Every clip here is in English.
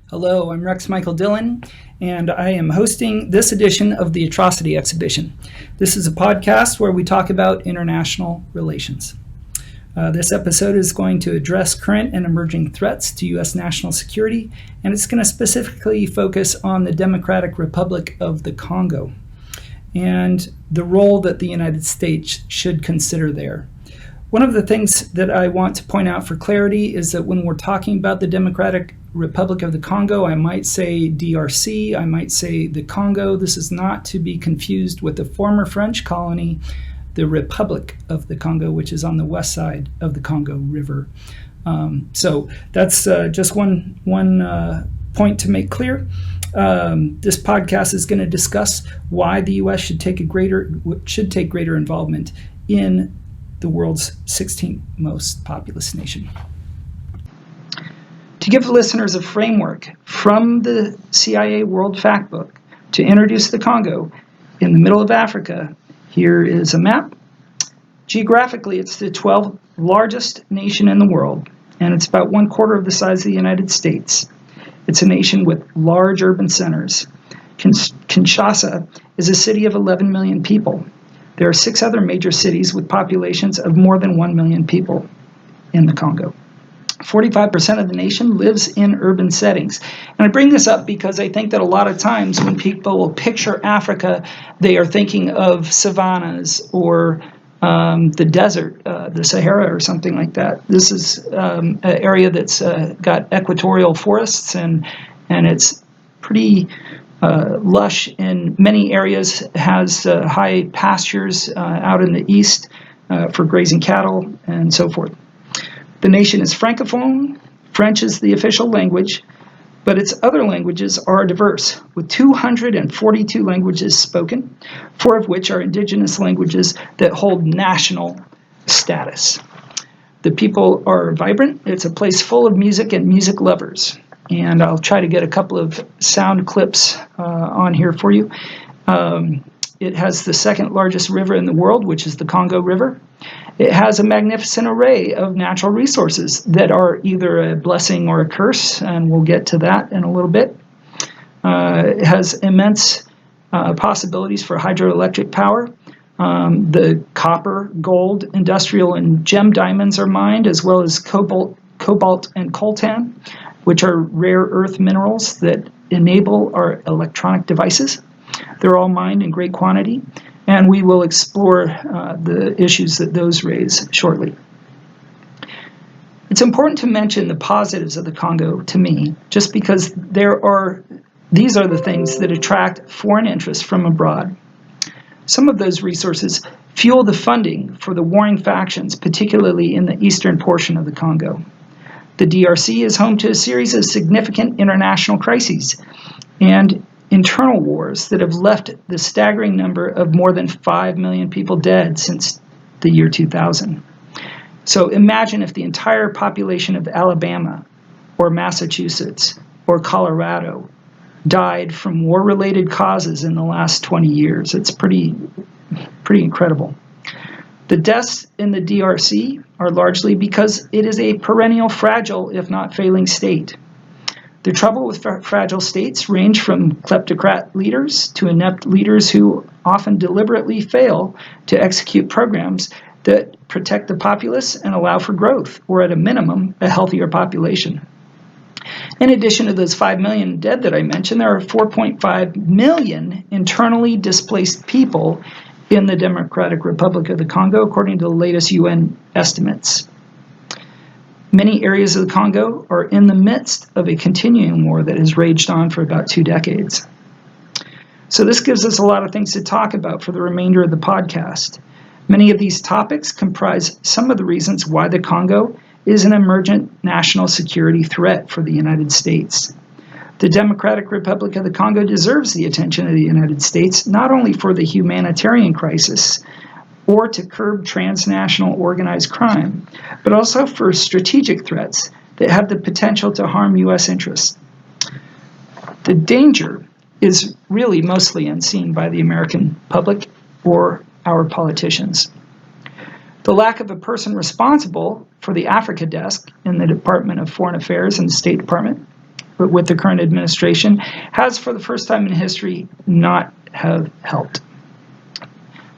Hello, I'm Rex Michael Dillon, and I am hosting this edition of the Atrocity exhibition. This is a podcast where we talk about international relations. This episode is going to address current and emerging threats to U.S. national security, and it's going to specifically focus on the Democratic Republic of the Congo and the role that the United States should consider there. One of the things that I want to point out for clarity is that when we're talking about the Democratic Republic of the Congo, I might say DRC, I might say the Congo. This is not to be confused with the former French colony, the Republic of the Congo, which is on the west side of the Congo River. So that's just one point to make clear. This podcast is going to discuss why the U.S. should take greater involvement in the world's 16th most populous nation. To give listeners a framework from the CIA World Factbook to introduce the Congo in the middle of Africa, here is a map. Geographically, it's the 12th largest nation in the world, and it's about 1/4 of the size of the United States. It's a nation with large urban centers. Kinshasa is a city of 11 million people. There are 6 other major cities with populations of more than 1 million people in the Congo. 45% of the nation lives in urban settings. And I bring this up because I think that a lot of times when people will picture Africa, they are thinking of savannas or the desert, the Sahara or something like that. This is an area that's got equatorial forests and it's pretty lush in many areas, has high pastures out in the east for grazing cattle and so forth. The nation is francophone. French is the official language, but its other languages are diverse, with 242 languages spoken, 4 of which are indigenous languages that hold national status. The people are vibrant. It's a place full of music and music lovers. And I'll try to get a couple of sound clips on here for you. It has the 2nd largest river in the world, which is the Congo River. It has a magnificent array of natural resources that are either a blessing or a curse, and we'll get to that in a little bit. It has immense possibilities for hydroelectric power. The copper, gold, industrial, and gem diamonds are mined, as well as cobalt and coltan, which are rare earth minerals that enable our electronic devices. They're all mined in great quantity, and we will explore the issues that those raise shortly. It's important to mention the positives of the Congo to me, just because these are the things that attract foreign interest from abroad. Some of those resources fuel the funding for the warring factions, particularly in the eastern portion of the Congo. The DRC is home to a series of significant international crises and internal wars that have left the staggering number of more than 5 million people dead since the year 2000. So imagine if the entire population of Alabama or Massachusetts or Colorado died from war-related causes in the last 20 years. It's pretty incredible. The deaths in the DRC are largely because it is a perennial fragile, if not failing, state. The trouble with fragile states range from kleptocrat leaders to inept leaders who often deliberately fail to execute programs that protect the populace and allow for growth, or at a minimum, a healthier population. In addition to those 5 million dead that I mentioned, there are 4.5 million internally displaced people in the Democratic Republic of the Congo, according to the latest UN estimates. Many areas of the Congo are in the midst of a continuing war that has raged on for about 2 decades. So this gives us a lot of things to talk about for the remainder of the podcast. Many of these topics comprise some of the reasons why the Congo is an emergent national security threat for the United States. The Democratic Republic of the Congo deserves the attention of the United States, not only for the humanitarian crisis or to curb transnational organized crime, but also for strategic threats that have the potential to harm U.S. interests. The danger is really mostly unseen by the American public or our politicians. The lack of a person responsible for the Africa desk in the Department of Foreign Affairs and the State Department with the current administration has, for the first time in history, not have helped.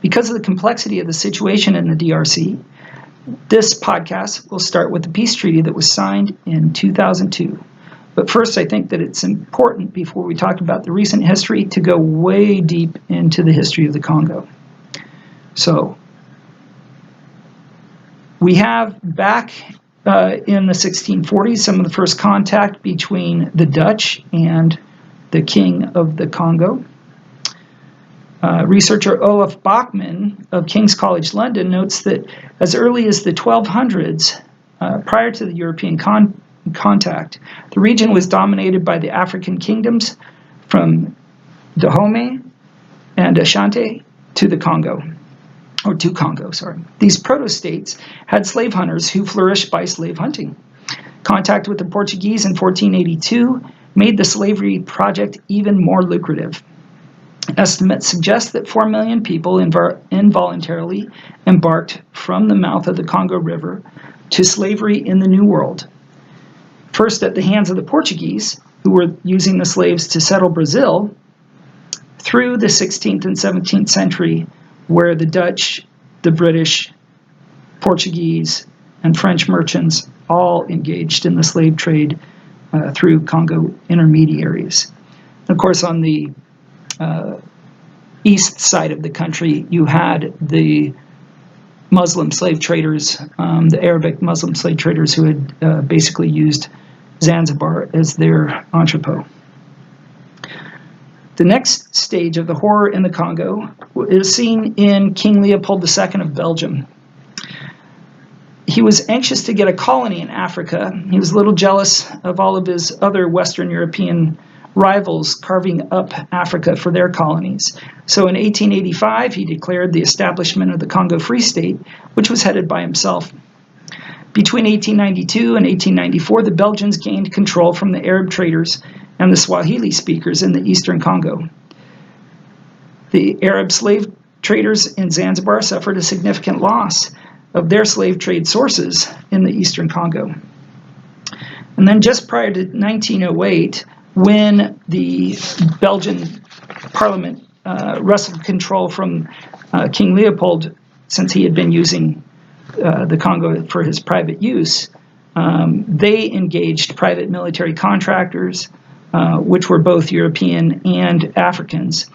Because of the complexity of the situation in the DRC, this podcast will start with the peace treaty that was signed in 2002. But first, I think that it's important, before we talk about the recent history, to go way deep into the history of the Congo. So, we have back in the 1640s some of the first contact between the Dutch and the King of the Congo. Researcher Olaf Bachmann of King's College London notes that as early as the 1200s, prior to the European contact, the region was dominated by the African kingdoms from Dahomey and Ashanti to the Congo. Or to Congo, sorry. These proto-states had slave hunters who flourished by slave hunting. Contact with the Portuguese in 1482 made the slavery project even more lucrative. Estimates suggest that 4 million people involuntarily embarked from the mouth of the Congo River to slavery in the New World. First at the hands of the Portuguese, who were using the slaves to settle Brazil, through the 16th and 17th century, where the Dutch, the British, Portuguese, and French merchants all engaged in the slave trade through Congo intermediaries. Of course, on the east side of the country, you had the Muslim slave traders, the Arabic Muslim slave traders who had basically used Zanzibar as their entrepot. The next stage of the horror in the Congo is seen in King Leopold II of Belgium. He was anxious to get a colony in Africa. He was a little jealous of all of his other Western European rivals carving up Africa for their colonies. So in 1885, he declared the establishment of the Congo Free State, which was headed by himself. Between 1892 and 1894, the Belgians gained control from the Arab traders and the Swahili speakers in the eastern Congo. The Arab slave traders in Zanzibar suffered a significant loss of their slave trade sources in the eastern Congo. And then just prior to 1908, when the Belgian parliament wrestled control from King Leopold, since he had been using the Congo for his private use, they engaged private military contractors, which were both European and Africans,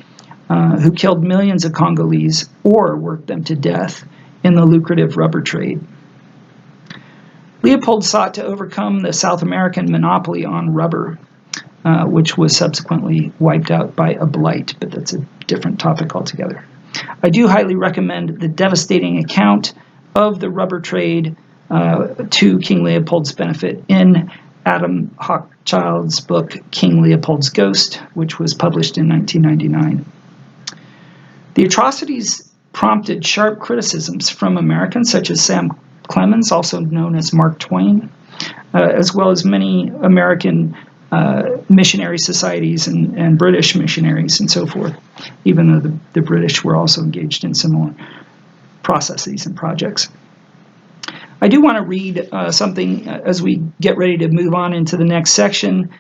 who killed millions of Congolese or worked them to death in the lucrative rubber trade. Leopold sought to overcome the South American monopoly on rubber, which was subsequently wiped out by a blight, but that's a different topic altogether. I do highly recommend the devastating account of the rubber trade to King Leopold's benefit in Adam Hochschild's book, King Leopold's Ghost, which was published in 1999. The atrocities prompted sharp criticisms from Americans such as Sam Clemens, also known as Mark Twain, as well as many American missionary societies and British missionaries and so forth, even though the British were also engaged in similar processes and projects. I do want to read something as we get ready to move on into the next section.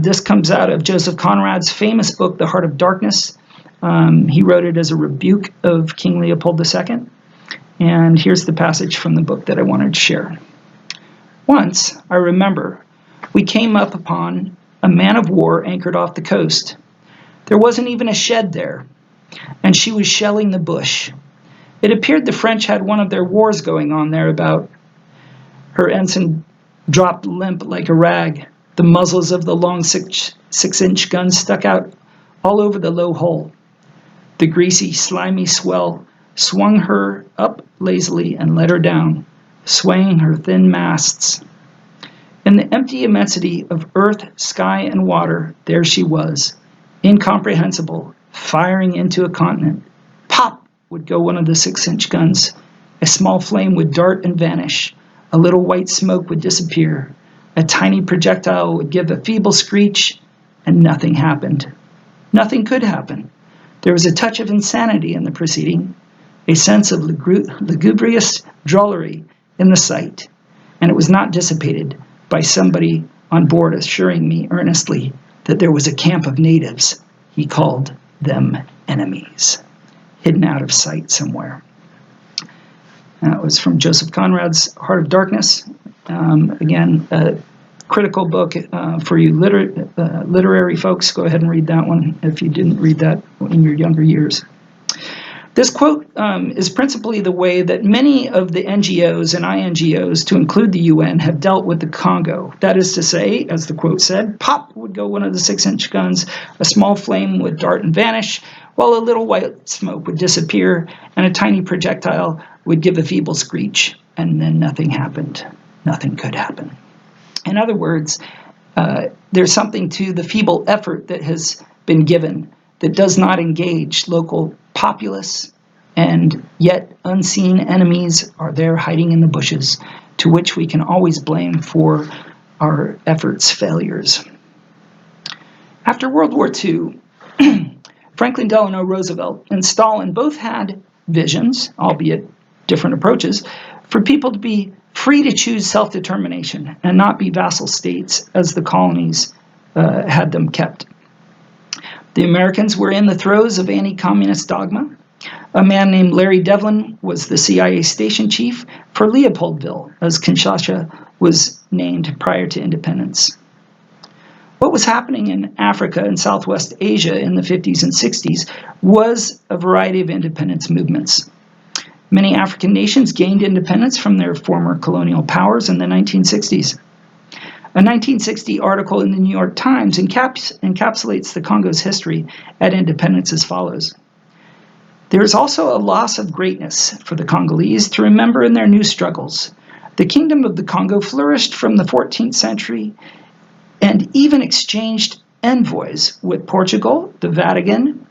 This comes out of Joseph Conrad's famous book, The Heart of Darkness. He wrote it as a rebuke of King Leopold II. And here's the passage from the book that I wanted to share. Once, I remember, we came up upon a man of war anchored off the coast. There wasn't even a shed there, and she was shelling the bush. It appeared the French had one of their wars going on thereabout. Her ensign dropped limp like a rag. The muzzles of the long six-inch guns stuck out all over the low hull. The greasy, slimy swell swung her up lazily and let her down, swaying her thin masts. In the empty immensity of earth, sky, and water, there she was, incomprehensible, firing into a continent. Pop would go one of the 6-inch guns. A small flame would dart and vanish. A little white smoke would disappear. A tiny projectile would give a feeble screech, and nothing happened. Nothing could happen. There was a touch of insanity in the proceeding, a sense of lugubrious drollery in the sight, and it was not dissipated by somebody on board, assuring me earnestly that there was a camp of natives. He called them enemies, hidden out of sight somewhere. That was from Joseph Conrad's Heart of Darkness. Again, a critical book for you literary folks. Go ahead and read that one if you didn't read that in your younger years. This quote is principally the way that many of the NGOs and INGOs, to include the UN, have dealt with the Congo. That is to say, as the quote said, pop would go one of the 6-inch guns, a small flame would dart and vanish, while a little white smoke would disappear, and a tiny projectile would give a feeble screech, and then nothing happened. Nothing could happen. In other words, there's something to the feeble effort that has been given that does not engage local populace, and yet unseen enemies are there hiding in the bushes, to which we can always blame for our efforts' failures. After World War II, Franklin Delano Roosevelt and Stalin both had visions, albeit different approaches, for people to be free to choose self-determination and not be vassal states as the colonies had them kept. The Americans were in the throes of anti-communist dogma. A man named Larry Devlin was the CIA station chief for Leopoldville, as Kinshasa was named prior to independence. What was happening in Africa and Southwest Asia in the 50s and 60s was a variety of independence movements. Many African nations gained independence from their former colonial powers in the 1960s. A 1960 article in the New York Times encapsulates the Congo's history at independence as follows. There is also a loss of greatness for the Congolese to remember in their new struggles. The Kingdom of the Congo flourished from the 14th century and even exchanged envoys with Portugal, the Vatican,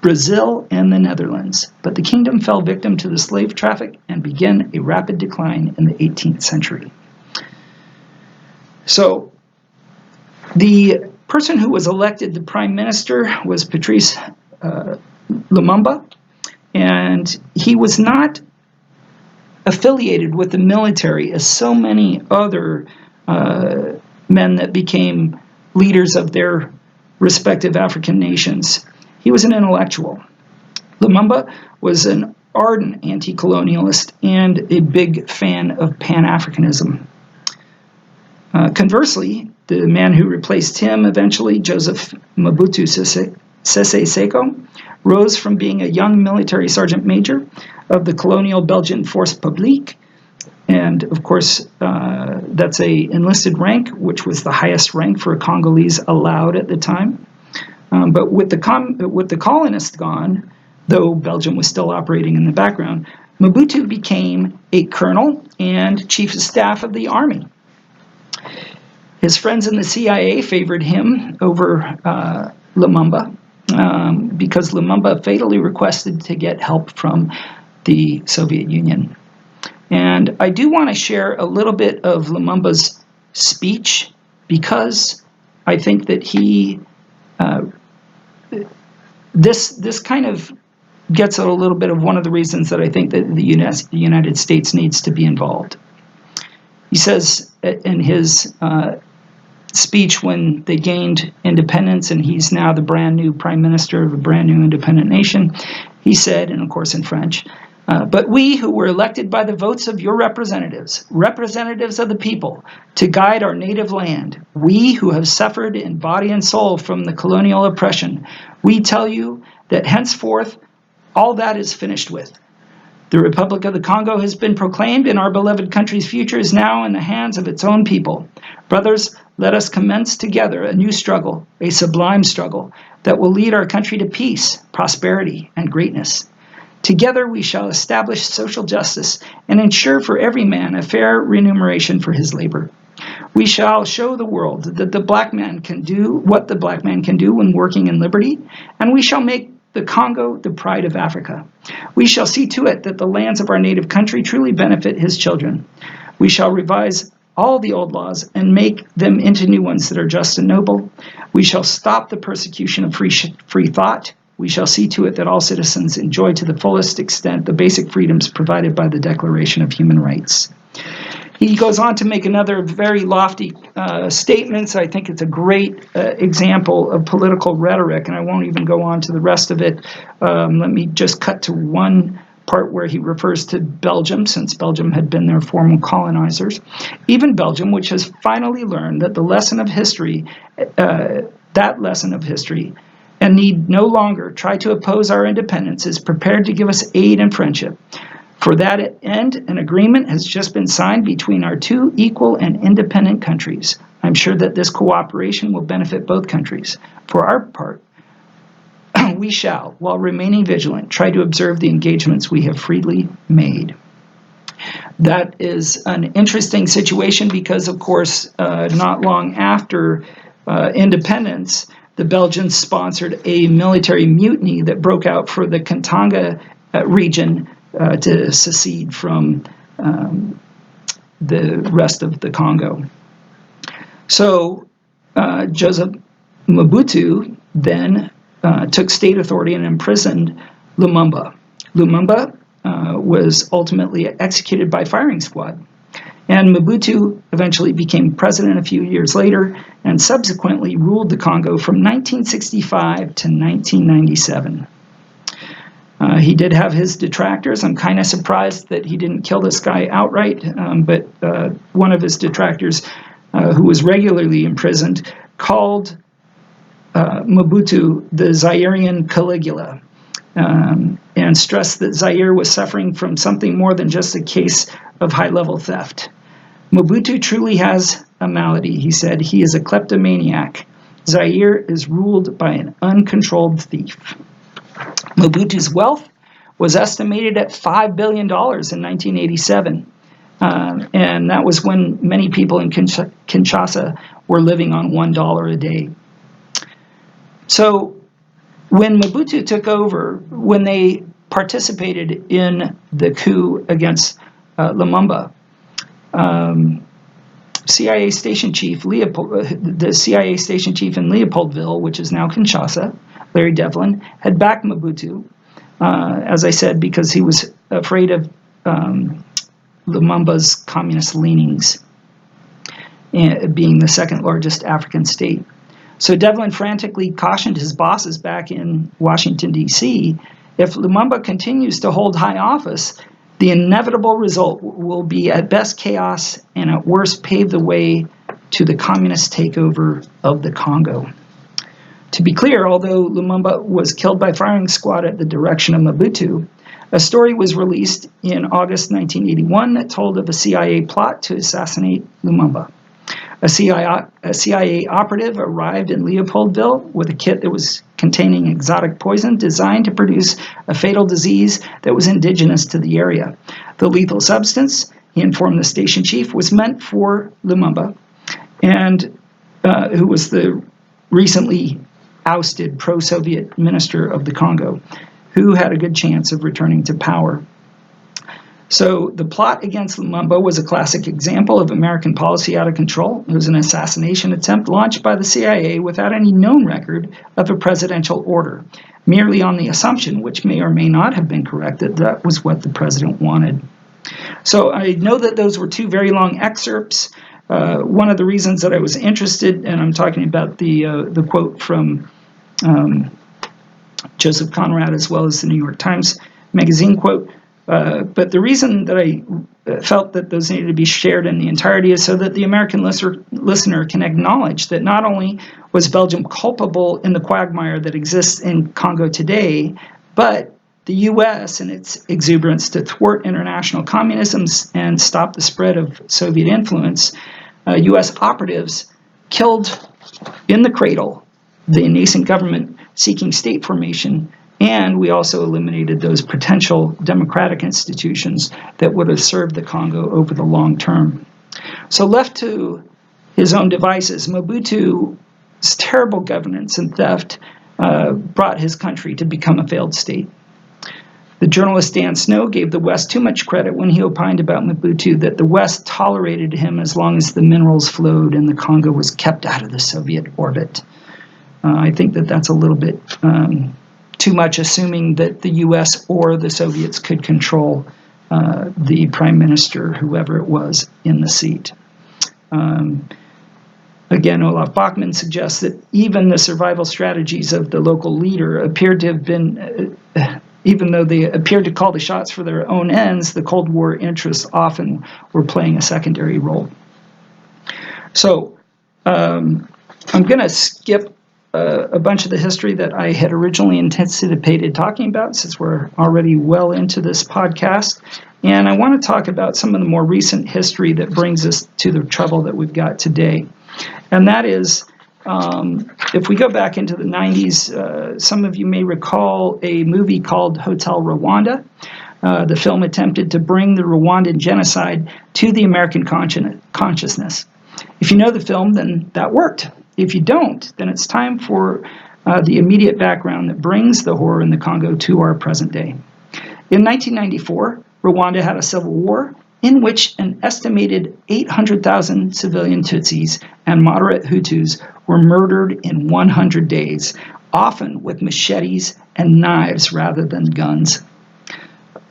Brazil, and the Netherlands. But the kingdom fell victim to the slave traffic and began a rapid decline in the 18th century. So the person who was elected the prime minister was Patrice Lumumba, and he was not affiliated with the military as so many other men that became leaders of their respective African nations. He was an intellectual. Lumumba was an ardent anti-colonialist and a big fan of Pan-Africanism. Conversely, the man who replaced him eventually, Joseph Mobutu Sese Seko, rose from being a young military sergeant major of the colonial Belgian Force Publique, and of course that's a enlisted rank, which was the highest rank for a Congolese allowed at the time. But with the colonists gone, though Belgium was still operating in the background, Mobutu became a colonel and chief of staff of the army. His friends in the CIA favored him over Lumumba because Lumumba fatally requested to get help from the Soviet Union. And I do want to share a little bit of Lumumba's speech because I think that he this kind of gets at a little bit of one of the reasons that I think that the United States needs to be involved. He says in his speech when they gained independence, and he's now the brand new prime minister of a brand new independent nation, he said, and of course in French, but we who were elected by the votes of your representatives, representatives of the people, to guide our native land, we who have suffered in body and soul from the colonial oppression, we tell you that henceforth all that is finished with. The Republic of the Congo has been proclaimed, and our beloved country's future is now in the hands of its own people. Brothers, let us commence together a new struggle, a sublime struggle, that will lead our country to peace, prosperity, and greatness. Together we shall establish social justice and ensure for every man a fair remuneration for his labor. We shall show the world that the black man can do what the black man can do when working in liberty, and we shall make the Congo the pride of Africa. We shall see to it that the lands of our native country truly benefit his children. We shall revise all the old laws and make them into new ones that are just and noble. We shall stop the persecution of free thought. We shall see to it that all citizens enjoy to the fullest extent the basic freedoms provided by the Declaration of Human Rights. He goes on to make another very lofty statement. So I think it's a great example of political rhetoric, and I won't even go on to the rest of it. Let me just cut to one part where he refers to Belgium, since Belgium had been their former colonizers. Even Belgium, which has finally learned that the lesson of history, and need no longer try to oppose our independence, is prepared to give us aid and friendship. For that end, an agreement has just been signed between our two equal and independent countries. I'm sure that this cooperation will benefit both countries. For our part, we shall, while remaining vigilant, try to observe the engagements we have freely made. That is an interesting situation because, of course, not long after independence, the Belgians sponsored a military mutiny that broke out for the Katanga region to secede from the rest of the Congo. So Joseph Mobutu then took state authority and imprisoned Lumumba. Lumumba was ultimately executed by firing squad. And Mobutu eventually became president a few years later and subsequently ruled the Congo from 1965 to 1997. He did have his detractors. I'm kind of surprised that he didn't kill this guy outright, but one of his detractors, who was regularly imprisoned, called Mobutu the Zairean Caligula, and stressed that Zaire was suffering from something more than just a case of high-level theft. Mobutu truly has a malady, he said. He is a kleptomaniac. Zaire is ruled by an uncontrolled thief. Mobutu's wealth was estimated at $5 billion in 1987. And that was when many people in Kinshasa were living on $1 a day. So when Mobutu took over, when they participated in the coup against Lumumba, CIA station chief the CIA station chief in Leopoldville, which is now Kinshasa, Larry Devlin, had backed Mobutu, as I said, because he was afraid of Lumumba's communist leanings, being the second largest African state. So Devlin frantically cautioned his bosses back in Washington, D.C., if Lumumba continues to hold high office, the inevitable result will be at best chaos and at worst pave the way to the communist takeover of the Congo. To be clear, although Lumumba was killed by firing squad at the direction of Mobutu, a story was released in August 1981 that told of a CIA plot to assassinate Lumumba. A CIA operative arrived in Leopoldville with a kit that was containing exotic poison designed to produce a fatal disease that was indigenous to the area. The lethal substance, he informed the station chief, was meant for Lumumba, and who was the recently ousted pro-Soviet minister of the Congo, who had a good chance of returning to power. So the plot against Lumumba was a classic example of American policy out of control. It was an assassination attempt launched by the CIA without any known record of a presidential order, merely on the assumption, which may or may not have been correct, that that was what the president wanted. So I know that those were two very long excerpts. One of the reasons that I was interested, and I'm talking about the quote from Joseph Conrad as well as the New York Times Magazine quote, but the reason that I felt that those needed to be shared in the entirety is so that the American listener can acknowledge that not only was Belgium culpable in the quagmire that exists in Congo today, but the U.S. and its exuberance to thwart international communism and stop the spread of Soviet influence, U.S. operatives killed in the cradle the nascent government seeking state formation, and we also eliminated those potential democratic institutions that would have served the Congo over the long term. So left to his own devices, Mobutu's terrible governance and theft brought his country to become a failed state. The journalist Dan Snow gave the West too much credit when he opined about Mobutu that the West tolerated him as long as the minerals flowed and the Congo was kept out of the Soviet orbit. I think that that's a little bit too much, assuming that the U.S. or the Soviets could control the prime minister, whoever it was, in the seat. Again, Olaf Bachmann suggests that even the survival strategies of the local leader appeared to have been, even though they appeared to call the shots for their own ends, the Cold War interests often were playing a secondary role. So I'm going to skip a bunch of the history that I had originally anticipated talking about, since we're already well into this podcast. And I want to talk about some of the more recent history that brings us to the trouble that we've got today. And that is, if we go back into the 90s, some of you may recall a movie called Hotel Rwanda. The film attempted to bring the Rwandan genocide to the American consciousness. If you know the film, then that worked. If you don't, then it's time for the immediate background that brings the horror in the Congo to our present day. In 1994, Rwanda had a civil war in which an estimated 800,000 civilian Tutsis and moderate Hutus were murdered in 100 days, often with machetes and knives rather than guns.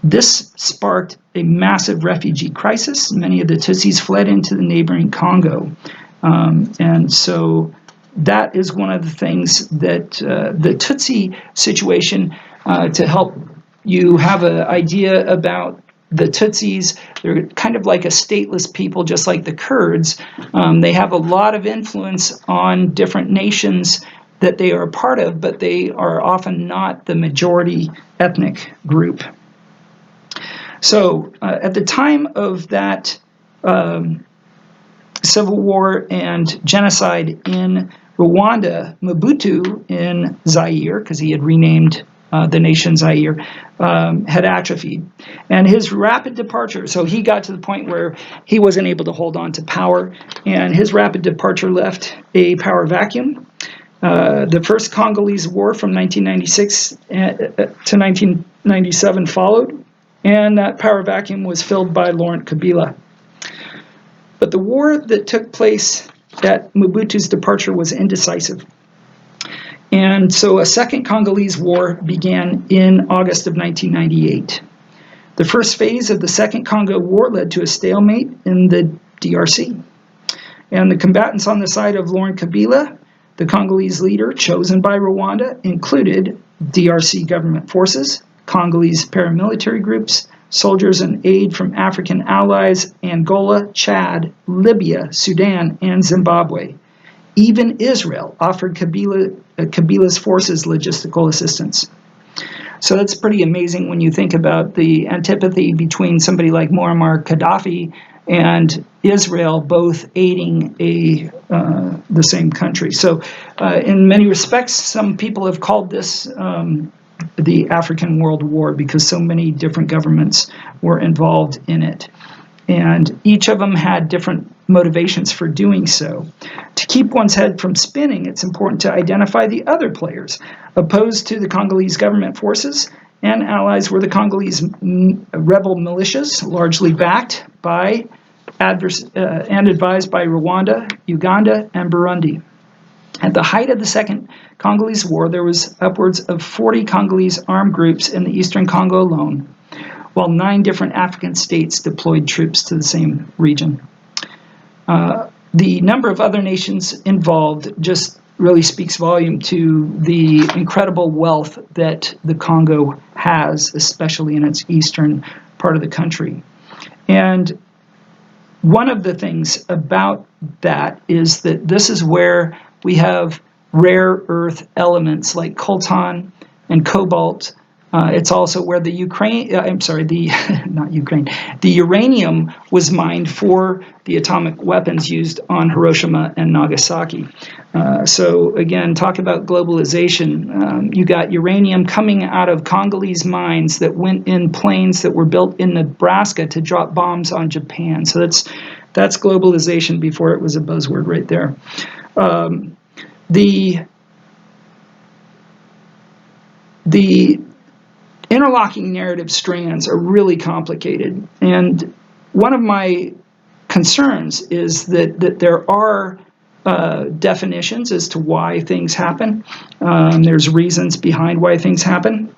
This sparked a massive refugee crisis. Many of the Tutsis fled into the neighboring Congo. And so that is one of the things that the Tutsi situation, to help you have an idea about the Tutsis, they're kind of like a stateless people, just like the Kurds. They have a lot of influence on different nations that they are a part of, but they are often not the majority ethnic group. So at the time of that civil war and genocide in Rwanda, Mobutu in Zaire, because he had renamed the nation Zaire, had atrophied. And his rapid departure, so he got to the point where he wasn't able to hold on to power, and his rapid departure left a power vacuum. The first Congolese war from 1996 to 1997 followed, and that power vacuum was filled by Laurent Kabila. But the war that took place at Mobutu's departure was indecisive. And so a second Congolese war began in August of 1998. The first phase of the Second Congo War led to a stalemate in the DRC. And the combatants on the side of Laurent Kabila, the Congolese leader chosen by Rwanda, included DRC government forces, Congolese paramilitary groups, soldiers and aid from African allies, Angola, Chad, Libya, Sudan, and Zimbabwe. Even Israel offered Kabila's forces logistical assistance. So that's pretty amazing when you think about the antipathy between somebody like Muammar Gaddafi and Israel, both aiding the same country. So in many respects, some people have called this the African World War, because so many different governments were involved in it. And each of them had different motivations for doing so. To keep one's head from spinning, it's important to identify the other players. Opposed to the Congolese government forces and allies were the Congolese rebel militias, largely backed by and advised by Rwanda, Uganda, and Burundi. At the height of the Second Congolese War, there was upwards of 40 Congolese armed groups in the eastern Congo alone, while 9 different African states deployed troops to the same region. The number of other nations involved just really speaks volume to the incredible wealth that the Congo has, especially in its eastern part of the country. And one of the things about that is that this is where we have rare earth elements like coltan and cobalt. It's also where the uranium was mined for the atomic weapons used on Hiroshima and Nagasaki. So again, talk about globalization. You got uranium coming out of Congolese mines that went in planes that were built in Nebraska to drop bombs on Japan. So that's globalization before it was a buzzword right there. The interlocking narrative strands are really complicated, and one of my concerns is that there are definitions as to why things happen. There's reasons behind why things happen,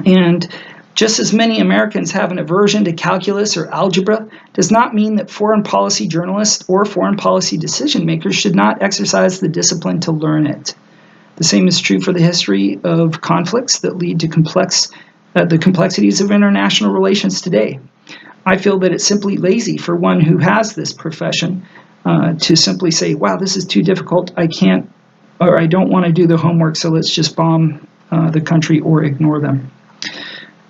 and Just as many Americans have an aversion to calculus or algebra, does not mean that foreign policy journalists or foreign policy decision makers should not exercise the discipline to learn it. The same is true for the history of conflicts that lead to the complexities of international relations today. I feel that it's simply lazy for one who has this profession to simply say, wow, this is too difficult, I can't, or I don't want to do the homework, so let's just bomb the country or ignore them.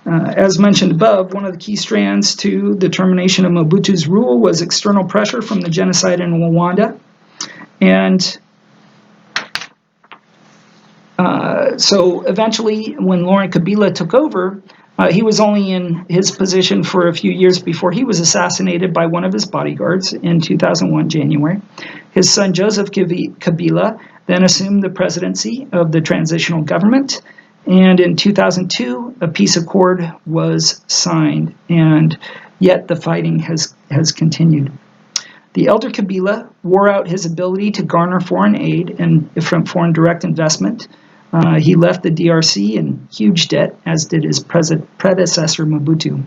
As mentioned above, one of the key strands to the termination of Mobutu's rule was external pressure from the genocide in Rwanda. And so eventually, when Laurent Kabila took over, he was only in his position for a few years before he was assassinated by one of his bodyguards in 2001, January. His son, Joseph Kabila, then assumed the presidency of the transitional government. And in 2002, a peace accord was signed, and yet the fighting has continued. The elder Kabila wore out his ability to garner foreign aid and from foreign direct investment. He left the DRC in huge debt, as did his predecessor Mobutu.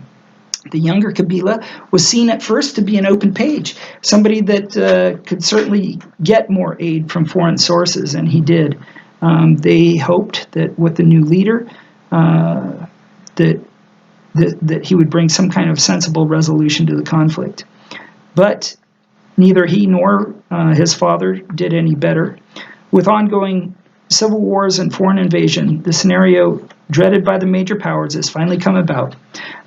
The younger Kabila was seen at first to be an open page, somebody that could certainly get more aid from foreign sources, and he did. They hoped that with the new leader, that he would bring some kind of sensible resolution to the conflict. But neither he nor his father did any better. With ongoing civil wars and foreign invasion, the scenario dreaded by the major powers has finally come about.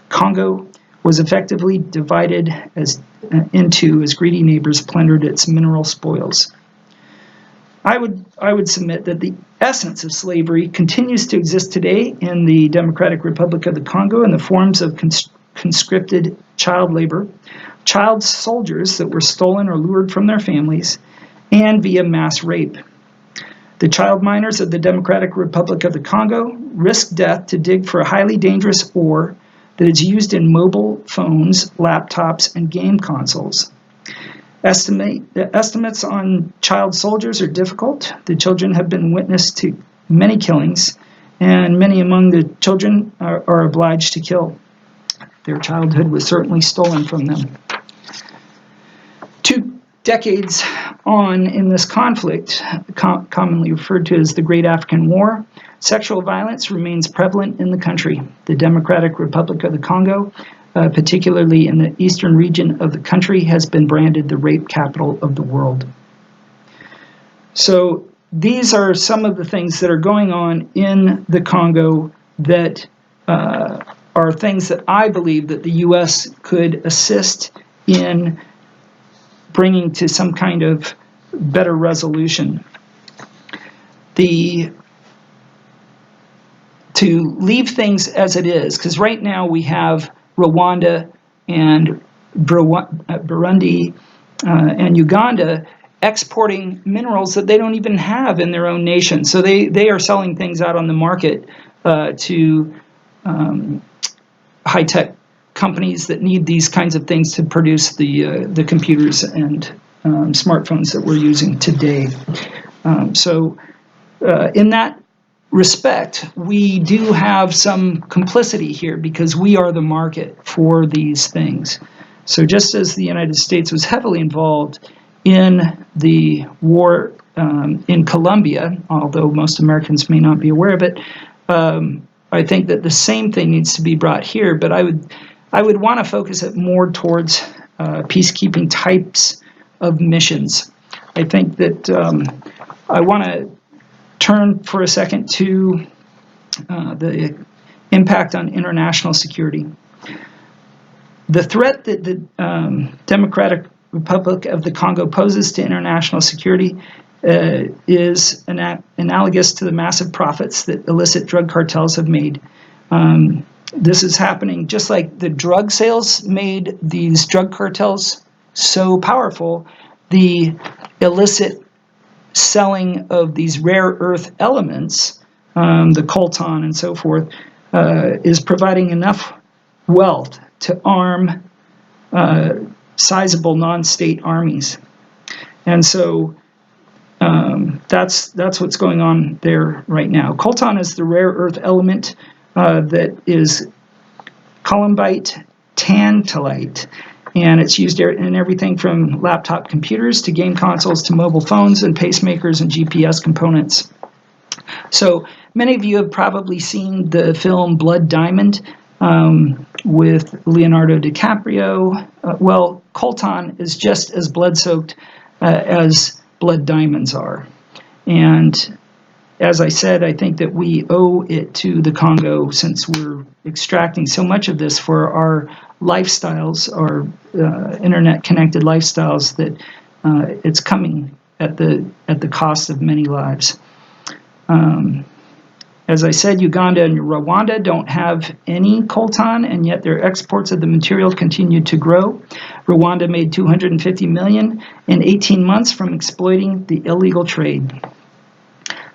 Congo was effectively divided into as greedy neighbors plundered its mineral spoils. I would submit that the essence of slavery continues to exist today in the Democratic Republic of the Congo in the forms of conscripted child labor, child soldiers that were stolen or lured from their families, and via mass rape. The child miners of the Democratic Republic of the Congo risk death to dig for a highly dangerous ore that is used in mobile phones, laptops, and game consoles. Estimates on child soldiers are difficult. The children have been witness to many killings, and many among the children are obliged to kill. Their childhood was certainly stolen from them. 2 decades on in this conflict, commonly referred to as the Great African War, sexual violence remains prevalent in the country. The Democratic Republic of the Congo, particularly in the eastern region of the country, has been branded the rape capital of the world. So these are some of the things that are going on in the Congo that are things that I believe that the U.S. could assist in bringing to some kind of better resolution. To leave things as it is, because right now we have Rwanda and Burundi and Uganda exporting minerals that they don't even have in their own nation. So they are selling things out on the market to high-tech companies that need these kinds of things to produce the computers and smartphones that we're using today. So in that respect, we do have some complicity here because we are the market for these things. So just as the United States was heavily involved in the war in Colombia, although most Americans may not be aware of it, I think that the same thing needs to be brought here, but I would want to focus it more towards peacekeeping types of missions. I think that I want to turn for a second to the impact on international security. The threat that the Democratic Republic of the Congo poses to international security is analogous to the massive profits that illicit drug cartels have made. This is happening just like the drug sales made these drug cartels so powerful. The illicit selling of these rare earth elements, the coltan and so forth, is providing enough wealth to arm sizable non-state armies. And so that's what's going on there right now. Coltan is the rare earth element that is columbite tantalite. And it's used in everything from laptop computers to game consoles to mobile phones and pacemakers and GPS components. So many of you have probably seen the film Blood Diamond with Leonardo DiCaprio. Well, coltan is just as blood-soaked as blood diamonds are. And as I said, I think that we owe it to the Congo, since we're extracting so much of this for our lifestyles, our internet-connected lifestyles, that it's coming at the cost of many lives. As I said, Uganda and Rwanda don't have any coltan, and yet their exports of the material continue to grow. Rwanda made $250 million in 18 months from exploiting the illegal trade.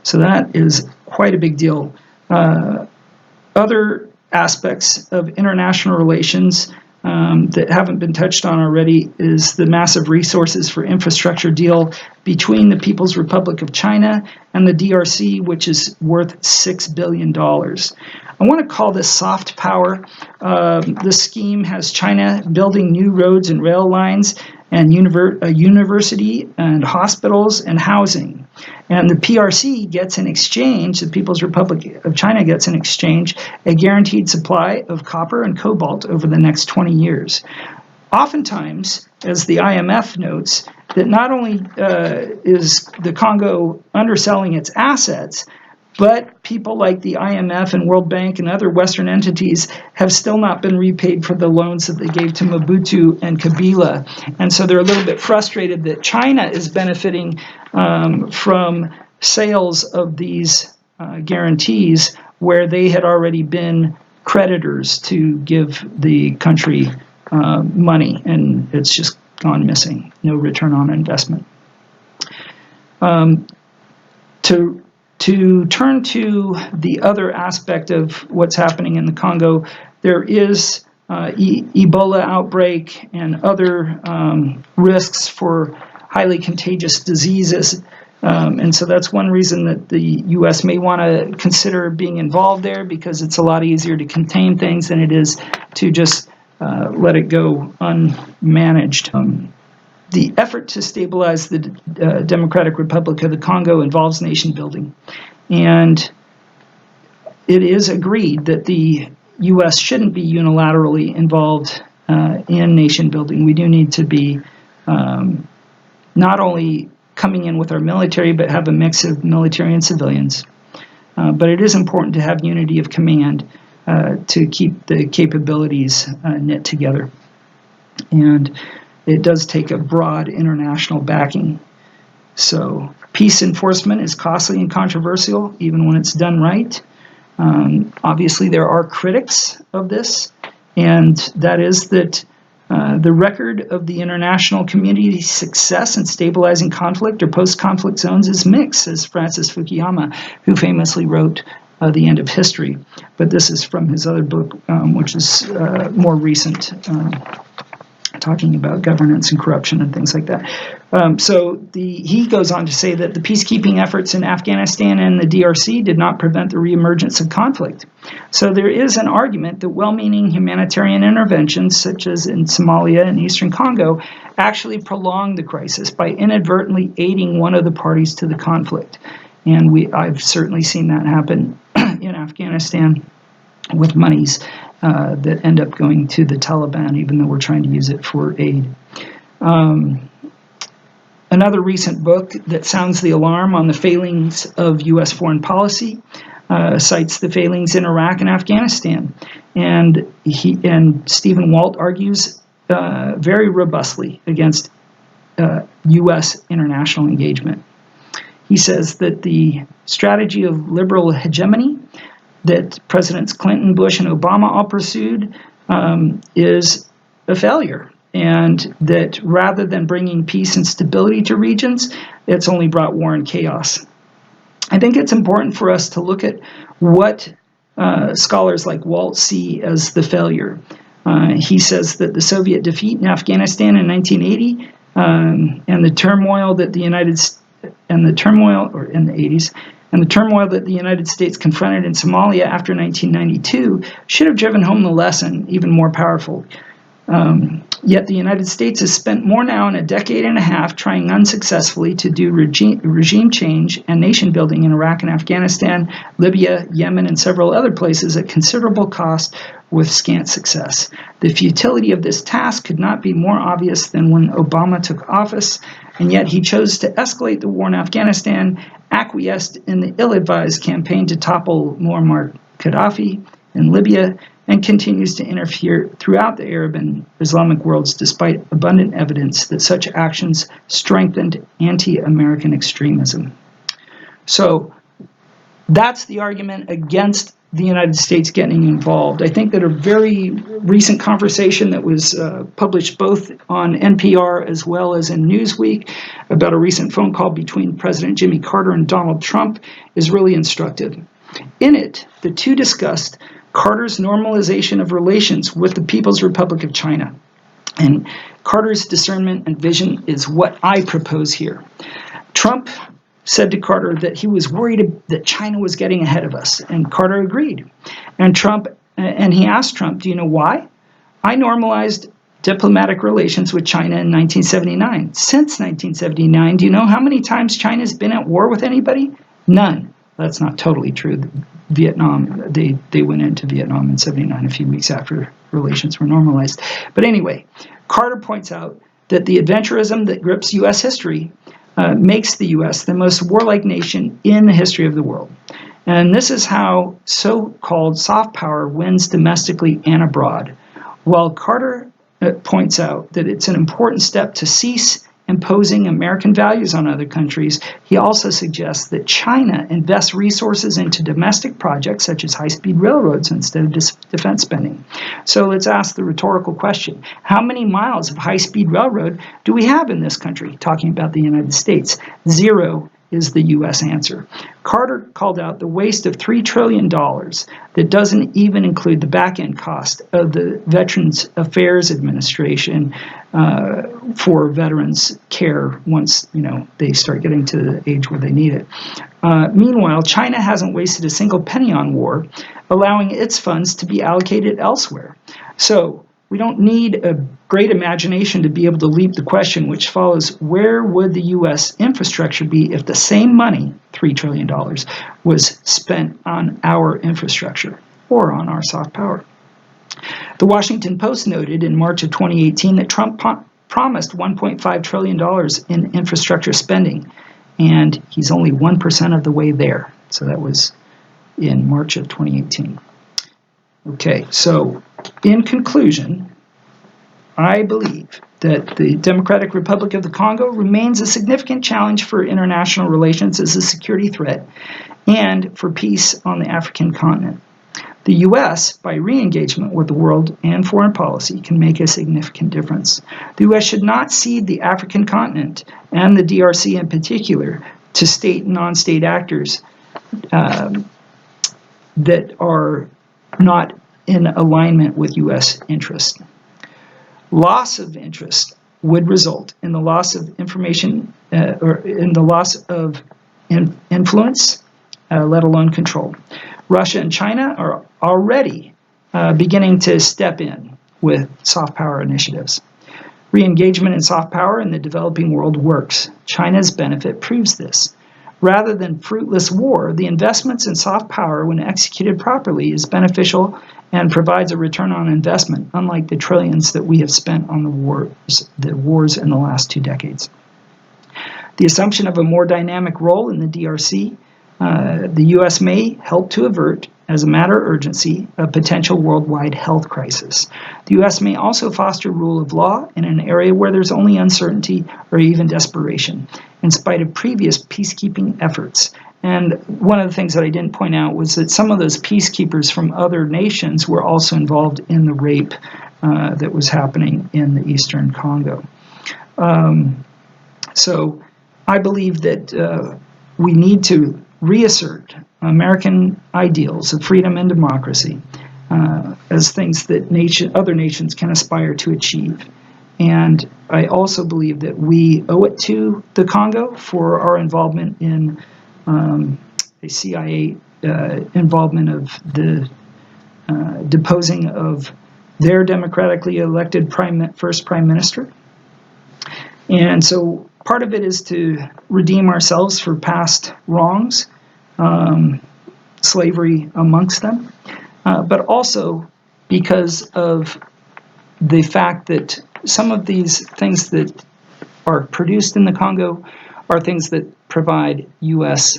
So that is quite a big deal. Other aspects of international relations that haven't been touched on already is the massive resources for infrastructure deal between the People's Republic of China and the DRC, which is worth $6 billion. I want to call this soft power. The scheme has China building new roads and rail lines and a university and hospitals and housing. And the PRC gets in exchange, the People's Republic of China gets in exchange, a guaranteed supply of copper and cobalt over the next 20 years. Oftentimes, as the IMF notes, that not only is the Congo underselling its assets, but people like the IMF and World Bank and other Western entities have still not been repaid for the loans that they gave to Mobutu and Kabila. And so they're a little bit frustrated that China is benefiting from sales of these guarantees, where they had already been creditors to give the country money, and it's just gone missing. No return on investment. To turn to the other aspect of what's happening in the Congo, there is Ebola outbreak and other risks for highly contagious diseases. And so that's one reason that the U.S. may want to consider being involved there, because it's a lot easier to contain things than it is to just let it go unmanaged. The effort to stabilize the Democratic Republic of the Congo involves nation building. And it is agreed that the U.S. shouldn't be unilaterally involved in nation building. We do need to be not only coming in with our military, but have a mix of military and civilians. But it is important to have unity of command to keep the capabilities knit together. And it does take a broad international backing. So peace enforcement is costly and controversial, even when it's done right. Obviously, there are critics of this, and that is that the record of the international community's success in stabilizing conflict or post-conflict zones is mixed, as Francis Fukuyama, who famously wrote The End of History. But this is from his other book, which is more recent, talking about governance and corruption and things like that. He goes on to say that the peacekeeping efforts in Afghanistan and the DRC did not prevent the reemergence of conflict. So there is an argument that well-meaning humanitarian interventions, such as in Somalia and Eastern Congo, actually prolonged the crisis by inadvertently aiding one of the parties to the conflict. And I've certainly seen that happen in Afghanistan with monies that end up going to the Taliban, even though we're trying to use it for aid. Another recent book that sounds the alarm on the failings of U.S. foreign policy cites the failings in Iraq and Afghanistan. And Stephen Walt argues very robustly against U.S. international engagement. He says that the strategy of liberal hegemony that Presidents Clinton, Bush, and Obama all pursued is a failure, and that rather than bringing peace and stability to regions, it's only brought war and chaos. I think it's important for us to look at what scholars like Walt see as the failure. He says that the Soviet defeat in Afghanistan in 1980 and the turmoil that in the 80s, And the turmoil that the United States confronted in Somalia after 1992 should have driven home the lesson even more powerful. Yet the United States has spent more now in a decade and a half trying unsuccessfully to do regime change and nation building in Iraq and Afghanistan, Libya, Yemen, and several other places at considerable cost with scant success. The futility of this task could not be more obvious than when Obama took office, and yet he chose to escalate the war in Afghanistan, acquiesced in the ill-advised campaign to topple Muammar Gaddafi in Libya, and continues to interfere throughout the Arab and Islamic worlds despite abundant evidence that such actions strengthened anti-American extremism. So that's the argument against the United States getting involved. I think that a very recent conversation that was published both on NPR as well as in Newsweek about a recent phone call between President Jimmy Carter and Donald Trump is really instructive. In it, the two discussed Carter's normalization of relations with the People's Republic of China. And Carter's discernment and vision is what I propose here. Trump said to Carter that he was worried that China was getting ahead of us, and Carter agreed. And he asked Trump, do you know why? I normalized diplomatic relations with China in 1979. Since 1979, do you know how many times China's been at war with anybody? None. That's not totally true. Vietnam, they went into Vietnam in 79, a few weeks after relations were normalized. But anyway, Carter points out that the adventurism that grips U.S. history makes the U.S. the most warlike nation in the history of the world. And this is how so-called soft power wins domestically and abroad. While Carter points out that it's an important step to cease imposing American values on other countries, he also suggests that China invests resources into domestic projects such as high-speed railroads instead of defense spending. So let's ask the rhetorical question, how many miles of high-speed railroad do we have in this country? Talking about the United States. 0 is the U.S. answer. Carter called out the waste of $3 trillion that doesn't even include the back-end cost of the Veterans Affairs Administration for veterans care once they start getting to the age where they need it. Meanwhile, China hasn't wasted a single penny on war, allowing its funds to be allocated elsewhere. So we don't need a great imagination to be able to leap the question which follows, where would the U.S. infrastructure be if the same money, $3 trillion, was spent on our infrastructure or on our soft power? The Washington Post noted in March of 2018 that Trump promised $1.5 trillion in infrastructure spending, and he's only 1% of the way there. So that was in March of 2018. Okay, so in conclusion, I believe that the Democratic Republic of the Congo remains a significant challenge for international relations as a security threat and for peace on the African continent. The U.S., by re-engagement with the world and foreign policy, can make a significant difference. The U.S. should not cede the African continent, and the DRC in particular, to state and non-state actors that are not in alignment with U.S. interests. Loss of interest would result in the loss of information or in the loss of influence, let alone control. Russia and China are already beginning to step in with soft power initiatives. Re-engagement in soft power in the developing world works. China's benefit proves this. Rather than fruitless war, the investments in soft power, when executed properly, is beneficial and provides a return on investment, unlike the trillions that we have spent on the wars in the last 2 decades. The assumption of a more dynamic role in the DRC, the U.S. may help to avert, as a matter of urgency, a potential worldwide health crisis. The U.S. may also foster rule of law in an area where there's only uncertainty or even desperation, in spite of previous peacekeeping efforts. And one of the things that I didn't point out was that some of those peacekeepers from other nations were also involved in the rape that was happening in the eastern Congo. So I believe that we need to reassert American ideals of freedom and democracy as things that other nations can aspire to achieve. And I also believe that we owe it to the Congo for our involvement in a CIA involvement of the deposing of their democratically elected first prime minister. And so part of it is to redeem ourselves for past wrongs, slavery amongst them, but also because of the fact that some of these things that are produced in the Congo are things that provide U.S.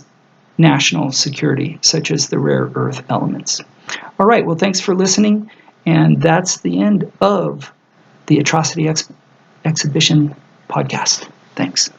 national security, such as the rare earth elements. All right, well, thanks for listening, and that's the end of the Atrocity Exhibition podcast. Thanks.